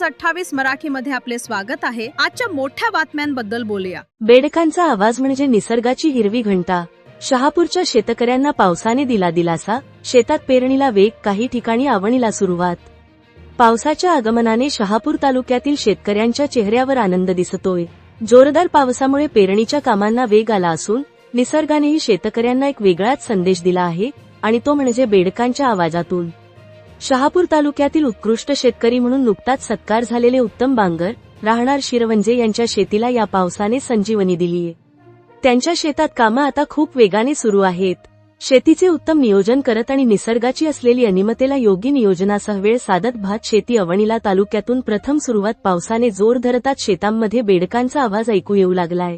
News 28 मराठीमध्ये आपले स्वागत आहे। आजच्या मोठ्या बातम्यांबद्दल बोलूया। बेडकांचा आवाज म्हणजे निसर्गाची हिरवी घंटा। शहापूरच्या शेतकऱ्यांना पावसाने दिला दिलासा, शेतात पेरणीला वेग, काही ठिकाणी आवणीला सुरुवात। पावसाच्या आगमनाने शहापूर तालुक्यातील शेतकऱ्यांच्या चेहऱ्यावर आनंद दिसतोय। जोरदार पावसामुळे पेरणीच्या कामांना वेग आला असून निसर्गानेही शेतकऱ्यांना एक वेगळाच संदेश दिला आहे, आणि तो म्हणजे बेडकांच्या आवाजातून। शहापूर तालुक्यातील उत्कृष्ट शेतकरी म्हणून नुकताच सत्कार झालेले उत्तम बांगर, राहणार शिरवंजे यांच्या शेतीला या पावसाने संजीवनी दिलीये। त्यांच्या शेतात कामं आता खूप वेगाने सुरू आहेत। शेतीचे उत्तम नियोजन करत आणि निसर्गाची असलेली अनियमिततेला योग्य नियोजनासह वेळ साधत भात शेती आवणीला तालुक्यातून प्रथम सुरुवात पावसाने जोर धरताच शेतांमध्ये बेडकांचा आवाज ऐकू येऊ लागलाय।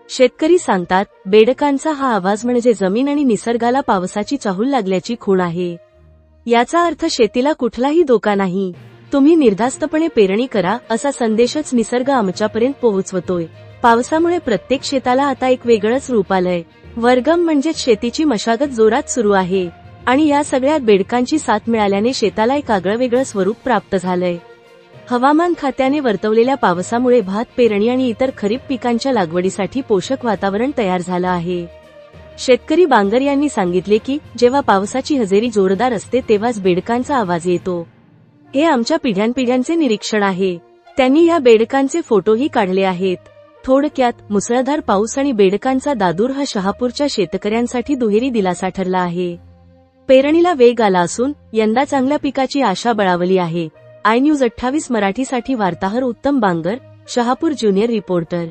शेतकरी सांगतात, बेडकांचा हा आवाज म्हणजे जमीन आणि निसर्गाला पावसाची चाहूल लागल्याची खूण आहे। याचा अर्थ शेतीला कुठलाही धोका नाही, तुम्ही निर्धास्तपणे पेरणी करा असा संदेशच निसर्ग आमच्यापर्यंत पोहोचवतोय। पावसामुळे प्रत्येक शेताला आता एक वेगळंच रूप आलंय। वर्गम म्हणजेच शेतीची मशागत जोरात सुरू आहे, आणि या सगळ्यात बेडकांची साथ मिळाल्याने शेताला एक आगळंवेगळं स्वरूप प्राप्त झालंय। हवामान खात्याने वर्तवलेल्या पावसामुळे भात पेरणी आणि इतर खरीप पिकांच्या लागवडीसाठी पोषक वातावरण तयार झालं आहे। शेतकरी बांगर यांनी सांगितले की जेव्हा पावसाची हजेरी जोरदार असते तेव्हाच बेडकांचा आवाज येतो। हे आमच्या पिढ्यानपिढ्यांचे निरीक्षण आहे। त्यांनी या बेडकांचे फोटोही काढले आहेत। थोडक्यात, मुसळधार पाऊस आणि बेडकांचा दादूर हा शहापूरच्या शेतकऱ्यांसाठी दुहेरी दिलासा ठरला आहे। पेरणीला वेग आला असून यंदा चांगल्या पिकाची आशा बळावली आहे। आय न्यूज 28 मराठीसाठी वार्ताहर उत्तम बांगर, शहापूर ज्युनियर रिपोर्टर।